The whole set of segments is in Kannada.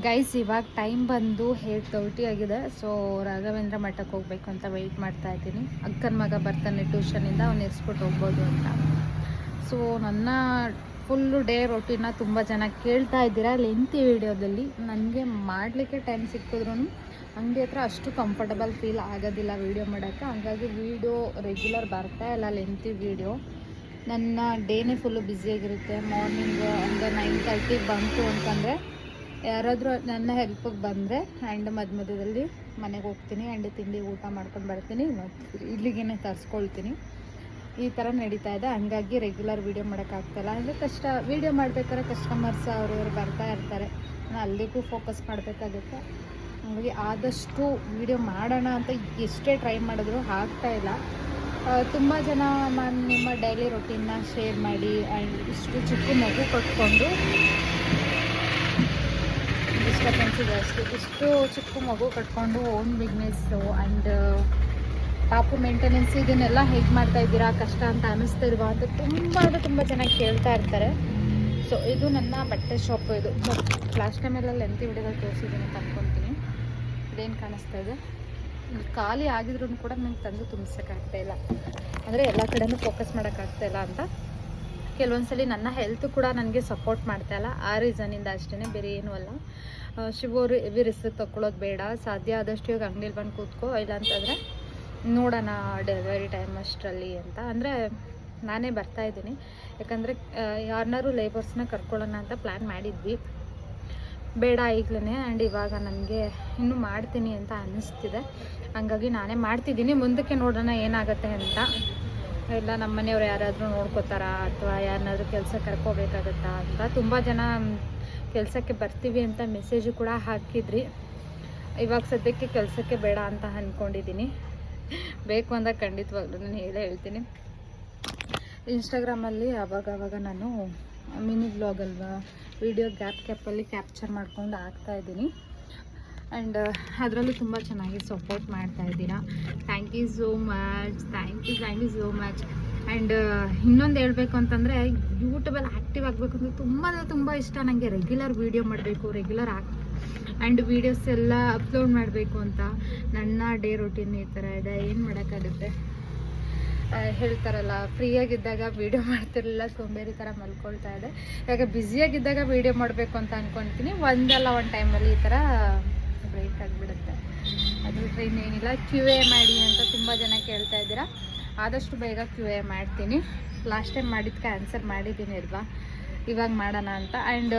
ಗೈಸ್ ಇವಾಗ ಟೈಮ್ ಬಂದು 8:30 ಆಗಿದೆ. ಸೊ ರಾಘವೇಂದ್ರ ಮಠಕ್ಕೆ ಹೋಗ್ಬೇಕು ಅಂತ ವೆಯ್ಟ್ ಮಾಡ್ತಾ ಇದ್ದೀನಿ. ಅಕ್ಕನ ಮಗ ಬರ್ತಾನೆ ಟ್ಯೂಷನಿಂದ, ಅವ್ನು ಎಸ್ಬಿಟ್ಟು ಹೋಗ್ಬೋದು ಅಂತ. ಸೊ ನನ್ನ ಫುಲ್ಲು ಡೇ ರೊಟೀನ ತುಂಬ ಜನ ಕೇಳ್ತಾ ಇದ್ದೀರಾ ಲೆಂತಿ ವೀಡಿಯೋದಲ್ಲಿ. ನನಗೆ ಮಾಡಲಿಕ್ಕೆ ಟೈಮ್ ಸಿಕ್ಕಿದ್ರೂ ಅಂಗಡಿ ಹತ್ರ ಅಷ್ಟು ಕಂಫರ್ಟಬಲ್ ಫೀಲ್ ಆಗೋದಿಲ್ಲ ವೀಡಿಯೋ ಮಾಡೋಕ್ಕೆ. ಹಂಗಾಗಿ ವೀಡಿಯೋ ರೆಗ್ಯುಲರ್ ಬರ್ತಾ ಇಲ್ಲ ಲೆಂತಿ ವೀಡಿಯೋ. ನನ್ನ ಡೇನೇ ಫುಲ್ಲು ಬ್ಯುಸಿಯಾಗಿರುತ್ತೆ. ಮಾರ್ನಿಂಗ್ ಅಂದರೆ 9:30 ಬಂತು ಅಂತಂದರೆ ಯಾರಾದರೂ ನನ್ನ ಹೆಲ್ಪಿಗೆ ಬಂದರೆ ಆ್ಯಂಡ್ ಮಧ್ಯದಲ್ಲಿ ಮನೆಗೆ ಹೋಗ್ತೀನಿ ಆ್ಯಂಡ್ ತಿಂಡಿ ಊಟ ಮಾಡ್ಕೊಂಡು ಬರ್ತೀನಿ, ಮತ್ತು ಇಲ್ಲಿಗೇ ತರಿಸ್ಕೊಳ್ತೀನಿ. ಈ ಥರ ನಡೀತಾ ಇದೆ. ಹಂಗಾಗಿ ರೆಗ್ಯುಲರ್ ವೀಡಿಯೋ ಮಾಡೋಕ್ಕಾಗ್ತಾಯಿಲ್ಲ. ಅಂದರೆ ವೀಡಿಯೋ ಮಾಡಬೇಕಾದ್ರೆ ಕಸ್ಟಮರ್ಸ್ ಅವರು ಬರ್ತಾ ಇರ್ತಾರೆ, ನಾನು ಅಲ್ಲಿಗೂ ಫೋಕಸ್ ಮಾಡಬೇಕಾಗುತ್ತೆ. ಹಾಗಾಗಿ ಆದಷ್ಟು ವೀಡಿಯೋ ಮಾಡೋಣ ಅಂತ ಎಷ್ಟೇ ಟ್ರೈ ಮಾಡಿದ್ರು ಆಗ್ತಾಯಿಲ್ಲ. ತುಂಬ ಜನ ನಿಮ್ಮ ಡೈಲಿ ರೊಟೀನ್ನ ಶೇರ್ ಮಾಡಿ ಆ್ಯಂಡ್ ಇಷ್ಟು ಚಿಕ್ಕ ಮಗು ಕಟ್ಕೊಂಡು ಡಿಸ್ಟರ್ಬೆನ್ಸ್ ಜಾಸ್ತಿ. ಇಷ್ಟು ಚಿಕ್ಕ ಮಗು ಕಟ್ಕೊಂಡು ಓನ್ ಬಿಸ್ನೆಸ್ಸು ಆ್ಯಂಡ್ ಪಾಪು ಮೇಂಟೆನೆನ್ಸ್ ಇದನ್ನೆಲ್ಲ ಹೇಗೆ ಮಾಡ್ತಾ ಇದ್ದೀರಾ, ಕಷ್ಟ ಅಂತ ಅನ್ನಿಸ್ತಿಲ್ವಾ ಅಂತ ತುಂಬ ಜನ ಕೇಳ್ತಾ ಇರ್ತಾರೆ. ಸೊ ಇದು ನನ್ನ ಬಟ್ಟೆ ಶಾಪು. ಇದು ಲಾಸ್ಟ್ ಟೈಮೆಲ್ಲ ಲೆಂತಿ ವಿಡಿಯೋದಲ್ಲಿ ತೋರಿಸಿದ್ದೀನಿ ಅಂತ ಅಂದ್ಕೊತೀನಿ. ಇದೇನು ಕಾಣಿಸ್ತಾ ಇದೆ, ಖಾಲಿ ಆಗಿದ್ರೂ ಕೂಡ ನಂಗೆ ತಂದು ತುಂಬಿಸೋಕ್ಕಾಗ್ತಾಯಿಲ್ಲ. ಅಂದರೆ ಎಲ್ಲ ಕಡೆಯೂ ಫೋಕಸ್ ಮಾಡೋಕ್ಕಾಗ್ತಾಯಿಲ್ಲ ಅಂತ. ಕೆಲವೊಂದ್ಸಲಿ ನನ್ನ ಹೆಲ್ತ್ ಕೂಡ ನನಗೆ ಸಪೋರ್ಟ್ ಮಾಡ್ತಾಯಿಲ್ಲ. ಆ ರೀಸನಿಂದ ಅಷ್ಟೇ, ಬೇರೆ ಏನೂ ಅಲ್ಲ. ಶಿವರು ಹೆವಿ ರಿಸ್ಕ್ ತೊಗೊಳ್ಳೋದು ಬೇಡ, ಸಾಧ್ಯ ಆದಷ್ಟು ಇವಾಗ ಅಂಗಡಿಲಿ ಬಂದು ಕೂತ್ಕೋ, ಇಲ್ಲ ಅಂತಂದರೆ ನೋಡೋಣ ಡೆಲಿವರಿ ಟೈಮ್ ಅಷ್ಟರಲ್ಲಿ ಅಂತ. ಅಂದರೆ ನಾನೇ ಬರ್ತಾಯಿದ್ದೀನಿ, ಯಾಕಂದರೆ ಯಾರನ್ನಾರು ಲೇಬರ್ಸ್ನ ಕರ್ಕೊಳ್ಳೋಣ ಅಂತ ಪ್ಲ್ಯಾನ್ ಮಾಡಿದ್ವಿ. ಬೇಡ ಈಗಲೇ ಆ್ಯಂಡ್ ಇವಾಗ ನನಗೆ ಇನ್ನೂ ಮಾಡ್ತೀನಿ ಅಂತ ಅನ್ನಿಸ್ತಿದೆ. ಹಂಗಾಗಿ ನಾನೇ ಮಾಡ್ತಿದ್ದೀನಿ. ಮುಂದಕ್ಕೆ ನೋಡೋಣ ಏನಾಗುತ್ತೆ ಅಂತ. ಇಲ್ಲ ನಮ್ಮ ಮನೆಯವ್ರು ಯಾರಾದರೂ ನೋಡ್ಕೋತಾರಾ ಅಥವಾ ಯಾರನ್ನಾದ್ರೂ ಕೆಲಸ ಕರ್ಕೋಬೇಕಾಗತ್ತಾ ಅಂತ. ತುಂಬ ಜನ ಕೆಲಸಕ್ಕೆ ಬರ್ತೀವಿ ಅಂತ ಮೆಸೇಜು ಕೂಡ ಹಾಕಿದ್ರಿ. ಇವಾಗ ಸದ್ಯಕ್ಕೆ ಕೆಲಸಕ್ಕೆ ಬೇಡ ಅಂತ ಅಂದ್ಕೊಂಡಿದ್ದೀನಿ. ಬೇಕು ಅಂದಾಗ ಖಂಡಿತವಾಗ್ಲೂ ನಾನು ಹೇಳ್ತೀನಿ. ಇನ್ಸ್ಟಾಗ್ರಾಮಲ್ಲಿ ಆವಾಗ ನಾನು ಮಿನಿ ವ್ಲಾಗ್ ಅಲ್ವಾ, ವಿಡಿಯೋ ಗ್ಯಾಪಲ್ಲಿ ಕ್ಯಾಪ್ಚರ್ ಮಾಡ್ಕೊಂಡು ಹಾಕ್ತಾಯಿದ್ದೀನಿ. ಆ್ಯಂಡ್ ಅದರಲ್ಲೂ ತುಂಬ ಚೆನ್ನಾಗಿ ಸಪೋರ್ಟ್ ಮಾಡ್ತಾಯಿದ್ದೀರಾ. Thank you so much. And ಇನ್ನೊಂದು ಹೇಳಬೇಕು ಅಂತಂದರೆ, ಯೂಟ್ಯೂಬಲ್ಲಿ ಆ್ಯಕ್ಟಿವ್ ಆಗಬೇಕು ಅಂದರೆ ತುಂಬ ಇಷ್ಟ ನನಗೆ. ರೆಗ್ಯುಲರ್ ವೀಡಿಯೋ ಮಾಡಬೇಕು, ಆ್ಯಂಡ್ ವೀಡಿಯೋಸ್ ಎಲ್ಲ ಅಪ್ಲೋಡ್ ಮಾಡಬೇಕು ಅಂತ. ನನ್ನ ಡೇ ರೊಟೀನ್ ಈ ಥರ ಇದೆ, ಏನು ಮಾಡೋಕ್ಕಾಗುತ್ತೆ. ಹೇಳ್ತಾರಲ್ಲ, ಫ್ರೀಯಾಗಿದ್ದಾಗ ವೀಡಿಯೋ ಮಾಡ್ತಿರಲಿಲ್ಲ, ಸೋಂಬೇರಿ ಥರ ಮಲ್ಕೊಳ್ತಾ ಇದೆ. ಇವಾಗ ಬ್ಯುಸಿಯಾಗಿದ್ದಾಗ ವೀಡಿಯೋ ಮಾಡಬೇಕು ಅಂತ ಅಂದ್ಕೊಳ್ತೀನಿ. ಒಂದು ಟೈಮಲ್ಲಿ ಈ ಥರ ಬ್ರೇಕ್ ಆಗಿಬಿಡುತ್ತೆ. ಅದು ಟ್ರೈನ್ ಏನಿಲ್ಲ. QA ಮಾಡಿ ಅಂತ ತುಂಬ ಜನ ಕೇಳ್ತಾ ಇದ್ದೀರಾ. ಆದಷ್ಟು ಬೇಗ QA ಮಾಡ್ತೀನಿ. ಲಾಸ್ಟ್ ಟೈಮ್ ಮಾಡಿದ್ದಕ್ಕೆ ಆನ್ಸರ್ ಮಾಡಿದ್ದೀನಿ ಅಲ್ವಾ, ಇವಾಗ ಮಾಡೋಣ ಅಂತ. ಆ್ಯಂಡ್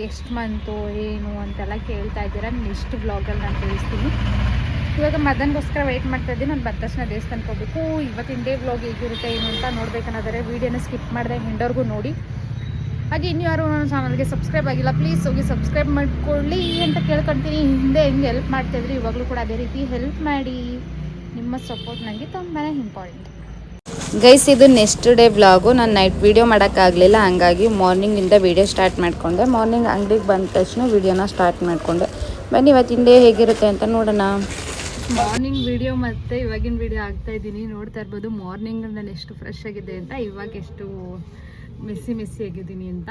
ಎಷ್ಟು ಮಂತು ಏನು ಅಂತೆಲ್ಲ ಕೇಳ್ತಾ ಇದ್ದೀರಾ. ನೆಕ್ಸ್ಟ್ ವ್ಲಾಗಲ್ಲಿ ನಾನು ತಿಳಿಸ್ತೀನಿ. ಇವಾಗ ಮದನ್ಗೋಸ್ಕರ ವೆಯ್ಟ್ ಮಾಡ್ತಾಯಿದ್ದೀನಿ. ನಾನು ಬಂದ ತಕ್ಷಣ ದೇವಸ್ಥಾನಕ್ಕೆ ಹೋಗಬೇಕು. ಇವತ್ತಿನ ಡೇ ವ್ಲಾಗ್ ಹೇಗಿರುತ್ತೆ ಏನು ಅಂತ ನೋಡ್ಬೇಕನ್ನೋದರೆ ವೀಡಿಯೋನ ಸ್ಕಿಪ್ ಮಾಡಿದೆ ಎಂಡವರೆಗೂ ನೋಡಿ. ಹಾಗೆ ಇನ್ನು ಯಾರು ನನ್ನ ಚಾನಲ್ಗೆ ಸಬ್ಸ್ಕ್ರೈಬ್ ಆಗಿಲ್ಲ, ಪ್ಲೀಸ್ ಹೋಗಿ ಸಬ್ಸ್ಕ್ರೈಬ್ ಮಾಡ್ಕೊಳ್ಳಿ ಅಂತ ಕೇಳ್ಕೊಳ್ತೀನಿ. ಹಿಂದೆ ಹೆಂಗೆ ಹೆಲ್ಪ್ ಮಾಡ್ತಾಯಿದ್ರಿ, ಇವಾಗಲೂ ಕೂಡ ಅದೇ ರೀತಿ ಹೆಲ್ಪ್ ಮಾಡಿ. ನಿಮ್ಮ ಸಪೋರ್ಟ್ ನನಗೆ ತುಂಬಾ ಇಂಪಾರ್ಟೆಂಟ್. ಗೈಸ್, ಇದು ನೆಕ್ಸ್ಟ್ ಡೇ ವ್ಲಾಗು. ನಾನು ನೈಟ್ ವೀಡಿಯೋ ಮಾಡೋಕ್ಕಾಗಲಿಲ್ಲ, ಹಂಗಾಗಿ ಮಾರ್ನಿಂಗಿಂದ ವೀಡಿಯೋ ಸ್ಟಾರ್ಟ್ ಮಾಡಿಕೊಂಡೆ. ಮಾರ್ನಿಂಗ್ ಅಂಗಡಿಗೆ ಬಂದ ತಕ್ಷಣ ವೀಡಿಯೋನ ಸ್ಟಾರ್ಟ್ ಮಾಡಿಕೊಂಡೆ. ಬನ್ನಿ ಇವತ್ತಿನ ಡೇ ಹೇಗಿರುತ್ತೆ ಅಂತ ನೋಡೋಣ. ಮಾರ್ನಿಂಗ್ ವೀಡಿಯೋ ಮತ್ತು ಇವಾಗಿನ ವೀಡಿಯೋ ಆಗ್ತಾಯಿದ್ದೀನಿ. ನೋಡ್ತಾ ಇರ್ಬೋದು ಮಾರ್ನಿಂಗ್ ನಾನು ಎಷ್ಟು ಫ್ರೆಶ್ ಆಗಿದೆ ಅಂತ, ಇವಾಗ ಎಷ್ಟು ಮೆಸ್ಸಿ ಆಗಿದ್ದೀನಿ ಅಂತ.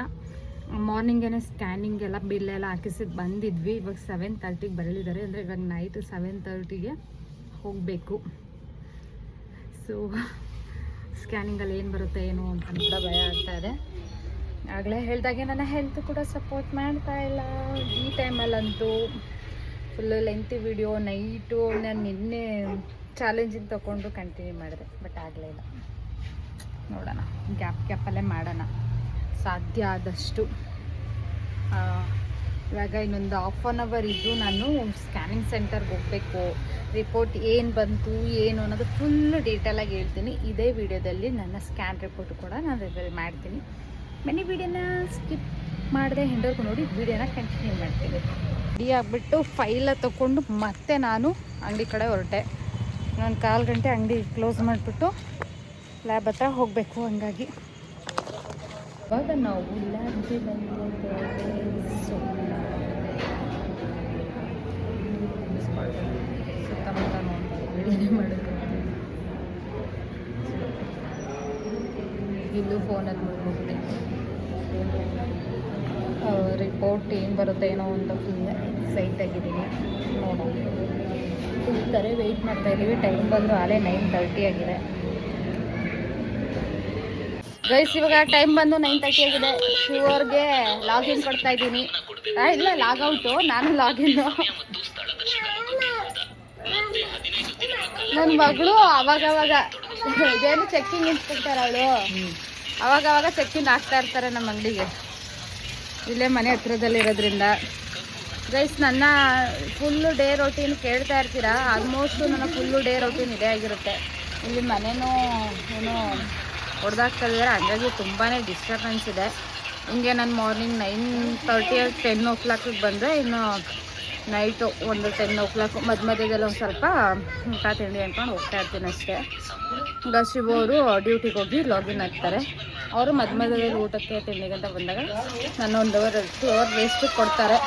ಮಾರ್ನಿಂಗೇ ಸ್ಕ್ಯಾನಿಂಗ್ ಎಲ್ಲ ಬಿಲ್ಲೆಲ್ಲ ಹಾಕಿಸಿದ್ದು ಬಂದಿದ್ವಿ. ಇವಾಗ 7:30ಗೆ ಬರಲಿದ್ದಾರೆ. ಅಂದರೆ ಇವಾಗ ನೈಟು 7:30ಗೆ ಹೋಗಬೇಕು. ಸೊ ಸ್ಕ್ಯಾನಿಂಗಲ್ಲಿ ಏನು ಬರುತ್ತೆ ಏನು ಅಂತ ಕೂಡ ಭಯ ಆಗ್ತಾಯಿದೆ. ಆಗಲೇ ಹೇಳಿದಾಗೆ ನನ್ನ ಹೆಲ್ತ್ ಕೂಡ ಸಪೋರ್ಟ್ ಮಾಡ್ತಾಯಿಲ್ಲ. ಈ ಟೈಮಲ್ಲಂತೂ ಫುಲ್ಲು ಲೆಂತಿ ವಿಡಿಯೋ. ನೈಟು ನಾನು ನಿನ್ನೆ ಚಾಲೆಂಜಿಂಗ್ ತೊಗೊಂಡು ಕಂಟಿನ್ಯೂ ಮಾಡಿದೆ, ಬಟ್ ಆಗಲೇ ಇಲ್ಲ. ನೋಡೋಣ, ಗ್ಯಾಪಲ್ಲೇ ಮಾಡೋಣ ಸಾಧ್ಯ ಆದಷ್ಟು. ಇವಾಗ ಇನ್ನೊಂದು 1/2 ಅವರ್ ಇದ್ದು ನಾನು ಸ್ಕ್ಯಾನಿಂಗ್ ಸೆಂಟರ್ಗೆ ಹೋಗಬೇಕು. ರಿಪೋರ್ಟ್ ಏನು ಬಂತು ಏನು ಅನ್ನೋದು ಫುಲ್ಲು ಡೀಟೇಲಾಗಿ ಹೇಳ್ತೀನಿ. ಇದೇ ವಿಡಿಯೋದಲ್ಲಿ ನನ್ನ ಸ್ಕ್ಯಾನ್ ರಿಪೋರ್ಟ್ ಕೂಡ ನಾನು ರಿವೀಲ್ ಮಾಡ್ತೀನಿ. ಮನೆ ವಿಡಿಯೋನ ಸ್ಕಿಪ್ ಮಾಡಿದೆ ಎಂಡವರೆಗೂ ನೋಡಿ, ವಿಡಿಯೋನ ಕಂಟಿನ್ಯೂ ಮಾಡ್ತೀನಿ. ರೆಡಿ ಆಗಿಬಿಟ್ಟು ಫೈಲ ತೊಗೊಂಡು ಮತ್ತೆ ನಾನು ಅಂಗಡಿ ಕಡೆ ಹೊರಟೆ. ನಾನು 1/4 ಗಂಟೆ ಅಂಗಡಿ ಕ್ಲೋಸ್ ಮಾಡಿಬಿಟ್ಟು ಲ್ಯಾಬ್ ಹತ್ರ ಹೋಗಬೇಕು. ಹಂಗಾಗಿ ಇವಾಗ ನಾವು ಲ್ಯಾಬ್ಗೆ ಬಂದಿದ್ದೇವೆ. ಸುತ್ತಮುತ್ತ ನೋಡ್ತೀನಿ ಮಾಡೋದು. ಇಲ್ಲೂ ಫೋನಲ್ಲಿ ನೋಡ್ಬಿಟ್ಟು ರಿಪೋರ್ಟ್ ರಿಸಲ್ಟ್ ಏನು ಬರುತ್ತೆ ಏನೋ ಅಂತ ಫುಲ್ ಎಕ್ಸೈಟ್ ಆಗಿದ್ದೀನಿ. ನೋಡೋಣ, ಈ ಥರ ವೆಯ್ಟ್ ಮಾಡ್ತಾ ಇದ್ದೀವಿ. ಟೈಮ್ ಬಂದು ಆಲೇ 9:30 ಆಗಿದೆ ಗೈಸ್. ಇವಾಗ ಟೈಮ್ ಬಂದು 9:30 ಆಗಿದೆ. ಶಿವರ್ಗೆ ಲಾಗಿನ್ ಕೊಡ್ತಾ ಇದ್ದೀನಿ. ಇಲ್ಲ, ಲಾಗೌಟು, ನಾನು ಲಾಗಿನ್ನು. ನನ್ನ ಮಗಳು ಅವಾಗವಾಗ ಇದೇನು ಚೆಕ್ಕಿಂಗ್ ಇನ್ಸ್ಪೆಕ್ಟರ್ ಅವಳು, ಅವಾಗವಾಗ ಚೆಕ್ಕಿಂಗ್ ಆಗ್ತಾ ಇರ್ತಾರೆ ನಮ್ಮ ಅಂಗಡಿಗೆ, ಇಲ್ಲೇ ಮನೆ ಹತ್ರದಲ್ಲಿರೋದ್ರಿಂದ. ಗೈಸ್, ನನ್ನ ಫುಲ್ಲು ಡೇ ರೊಟೀನ್ ಕೇಳ್ತಾ ಇರ್ತೀರಾ. ಆಲ್ಮೋಸ್ಟು ನನ್ನ ಫುಲ್ಲು ಡೇ ರೊಟೀನ್ ಇದೇ ಆಗಿರುತ್ತೆ. ಇಲ್ಲಿ ಮನೇನೂ ಏನೋ ಹೊಡೆದಾಗ್ತಾ ಇದ್ದಾರೆ, ಹಂಗಾಗಿ ತುಂಬಾ ಡಿಸ್ಟರ್ಬೆನ್ಸ್ ಇದೆ. ಹಿಂಗೆ ನಾನು ಮಾರ್ನಿಂಗ್ 9:30 10 o'clock ಬಂದರೆ ಇನ್ನು ನೈಟು ಒಂದು 10 o'clock ಮಧ್ಯದಲ್ಲಿ ಒಂದು ಸ್ವಲ್ಪ ಊಟ ತಿಂಡಿ ಅಂದ್ಕೊಂಡು ಹೋಗ್ತಾ ಇರ್ತೀನಿ ಅಷ್ಟೇ. ಈಗ ಶಿವ ಅವರು ಡ್ಯೂಟಿಗೆ ಹೋಗಿ ಲಾಗಿನ್ ಆಗ್ತಾರೆ. ಅವರು ಮಧ್ಯದಲ್ಲಿ ಊಟಕ್ಕೆ ತಿಂಡಿಗೆ ಅಂತ ಬಂದಾಗ ನನ್ನ 1 hour 2 hour ರೆಸ್ಟ್ ಕೊಡ್ತಾರೆ.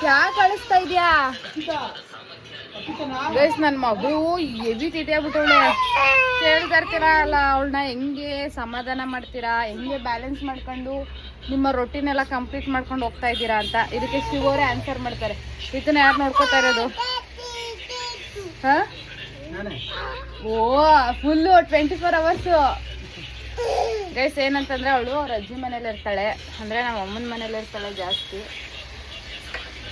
ಯಾಕೆ ಕಳಿಸ್ತಾ ಇದೆಯಾ ಗೈಸ್? ನನ್ನ ಮಗಳು ಎವಿ ತಿಟ್ಟಿಯಾಗ್ಬಿಟ್ಟವಳೆ. ಕೇಳ್ತಾ ಇರ್ತೀರಲ್ಲ ಅವಳನ್ನ, ಹೆಂಗೆ ಸಮಾಧಾನ ಮಾಡ್ತೀರಾ, ಹೆಂಗೆ ಬ್ಯಾಲೆನ್ಸ್ ಮಾಡ್ಕೊಂಡು ನಿಮ್ಮ ರೊಟೀನ್ ಎಲ್ಲ ಕಂಪ್ಲೀಟ್ ಮಾಡ್ಕೊಂಡು ಹೋಗ್ತಾ ಇದ್ದೀರಾ ಅಂತ. ಇದಕ್ಕೆ ಶಿವರೇ ಆನ್ಸರ್ ಮಾಡ್ತಾರೆ. ಇದನ್ನ ಯಾರು ನೋಡ್ಕೋತಾ ಇರೋದು? ಹಾಂ, ಓ ಫುಲ್ಲು 24 hours ಗೈಸ್. ಏನಂತಂದರೆ ಅವಳು ಅವ್ರ ಅಜ್ಜಿ ಮನೇಲಿ ಇರ್ತಾಳೆ, ಅಂದರೆ ನಮ್ಮ ಅಮ್ಮನ ಮನೇಲಿ ಇರ್ತಾಳೆ ಜಾಸ್ತಿ.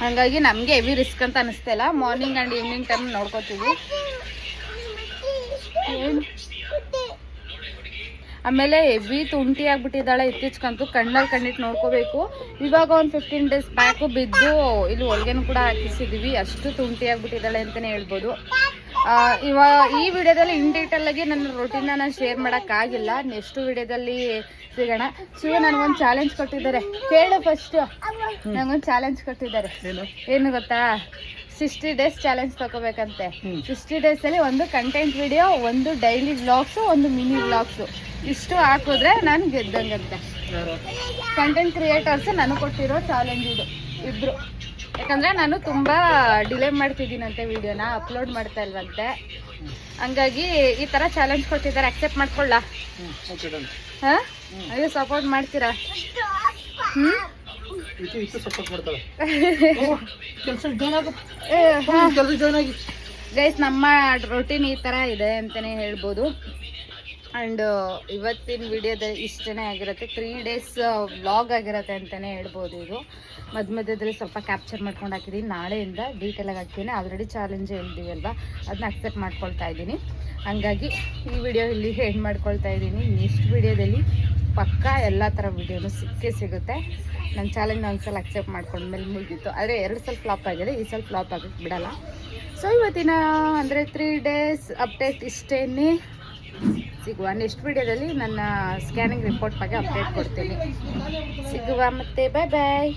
ಹಾಗಾಗಿ ನಮಗೆ ಹೆವಿ ರಿಸ್ಕ್ ಅಂತ ಅನಿಸ್ತಾ ಇಲ್ಲ. ಮಾರ್ನಿಂಗ್ ಆ್ಯಂಡ್ ಈವ್ನಿಂಗ್ ಟೈಮ್ ನೋಡ್ಕೋತೀವಿ. ಆಮೇಲೆ ಹೆವಿ ತುಂಟಿ ಆಗಿಬಿಟ್ಟಿದ್ದಾಳೆ ಇತ್ತೀಚೆಗಂತೂ. ಕಣ್ಣಲ್ಲಿ ಕಣ್ಣಿಟ್ಟು ನೋಡ್ಕೋಬೇಕು. ಇವಾಗ ಒಂದು 15 days ಬ್ಯಾಕು ಬಿದ್ದು ಇಲ್ಲಿ ಹೊಲ್ಗೆನೂ ಕೂಡ ಹಾಕಿಸಿದ್ದೀವಿ. ಅಷ್ಟು ತುಂಟಿ ಆಗಿಬಿಟ್ಟಿದ್ದಾಳೆ ಅಂತಲೇ ಹೇಳ್ಬೋದು. ಈ ವಿಡಿಯೋದಲ್ಲಿ ಇನ್ ಡೀಟೇಲ್ ಆಗಿ ನನ್ನ ರೊಟೀನ್ನ ನಾನು ಶೇರ್ ಮಾಡೋಕ್ಕಾಗಿಲ್ಲ. ನೆಕ್ಸ್ಟ್ ವಿಡಿಯೋದಲ್ಲಿ ಸಿಗೋಣ. ಶಿವ ನನಗೊಂದು ಚಾಲೆಂಜ್ ಕೊಟ್ಟಿದ್ದಾರೆ, ಕೇಳು ಫಸ್ಟು. ನನಗೊಂದು ಚಾಲೆಂಜ್ ಕೊಟ್ಟಿದ್ದಾರೆ. ಏನು ಗೊತ್ತಾ? 60 days ಚಾಲೆಂಜ್ ತಗೋಬೇಕಂತೆ. 60 days ಒಂದು ಕಂಟೆಂಟ್ ವಿಡಿಯೋ, ಒಂದು ಡೈಲಿ ವ್ಲಾಗ್ಸು, ಒಂದು ಮಿನಿ ವ್ಲಾಗ್ಸು, ಇಷ್ಟು ಹಾಕಿದ್ರೆ ನಾನು ಗೆದ್ದಂಗಂತೆ. ಕಂಟೆಂಟ್ ಕ್ರಿಯೇಟರ್ಸ್ ನನಗೆ ಕೊಟ್ಟಿರೋ ಚಾಲೆಂಜ್ ಇದು ಇಬ್ಬರು. ಯಾಕಂದರೆ ನಾನು ತುಂಬ ಡಿಲೇ ಮಾಡ್ತಿದ್ದೀನಂತೆ, ವಿಡಿಯೋನ ಅಪ್ಲೋಡ್ ಮಾಡ್ತಾ ಇಲ್ವಂತೆ. ಹಂಗಾಗಿ ಈ ಥರ ಚಾಲೆಂಜ್ ಕೊಟ್ಟಿದ್ದಾರೆ. ಅಕ್ಸೆಪ್ಟ್ ಮಾಡ್ಕೊಳ್ಳ? ಹಾಂ, ಅಯ್ಯೋ ಸಪೋರ್ಟ್ ಮಾಡ್ತೀರಾ? ಗೈಸ್, ನಮ್ಮ ರೊಟೀನ್ ಈ ಥರ ಇದೆ ಅಂತಲೇ ಹೇಳ್ಬೋದು. ಆ್ಯಂಡ್ ಇವತ್ತಿನ ವಿಡಿಯೋದಲ್ಲಿ ಇಷ್ಟೇ ಆಗಿರುತ್ತೆ. 3 days ವ್ಲಾಗ್ ಆಗಿರುತ್ತೆ ಅಂತಲೇ ಹೇಳ್ಬೋದು. ಇದು ಮಧ್ಯದಲ್ಲಿ ಸ್ವಲ್ಪ ಕ್ಯಾಪ್ಚರ್ ಮಾಡ್ಕೊಂಡು ಹಾಕಿದ್ದೀನಿ. ನಾಳೆಯಿಂದ ಡೀಟೇಲಾಗಿ ಹಾಕ್ತೀನಿ. ಆಲ್ರೆಡಿ ಚಾಲೆಂಜ್ ಹೇಳ್ತೀವಿ ಅಲ್ವಾ, ಅದನ್ನ ಅಕ್ಸೆಪ್ಟ್ ಮಾಡ್ಕೊಳ್ತಾ ಇದ್ದೀನಿ. ಹಂಗಾಗಿ ಈ ವಿಡಿಯೋ ಇಲ್ಲಿ ಎಂಡ್ ಮಾಡ್ಕೊಳ್ತಾ ಇದ್ದೀನಿ. ನೆಕ್ಸ್ಟ್ ವಿಡಿಯೋದಲ್ಲಿ ಪಕ್ಕಾ ಎಲ್ಲ ಥರ ವಿಡಿಯೋನು ಸಿಗುತ್ತೆ. ನನ್ನ ಚಾಲೆಂಜ್ ಒಂದ್ಸಲ ಅಕ್ಸೆಪ್ಟ್ ಮಾಡ್ಕೊಂಡ್ಮೇಲೆ ಮುಗಿದಿತ್ತು. ಆದರೆ 2 ಸಲ ಫ್ಲಾಪ್ ಆಗಿದೆ, ಈ ಸಲ ಫ್ಲಾಪ್ ಆಗೋಕ್ಕೆ ಬಿಡಲ್ಲ. ಸೊ ಇವತ್ತಿನ ಅಂದರೆ 3 days ಅಪ್ಡೇಟ್ ಇಷ್ಟೇ. ಸಿಗುವ ನೆಕ್ಸ್ಟ್ ವಿಡಿಯೋದಲ್ಲಿ ನನ್ನ ಸ್ಕ್ಯಾನಿಂಗ್ ರಿಪೋರ್ಟ್ ಬಗ್ಗೆ ಅಪ್ಡೇಟ್ ಕೊಡ್ತೀನಿ. ಸಿಗುವ ಮತ್ತೆ, ಬಾಯ್ ಬಾಯ್.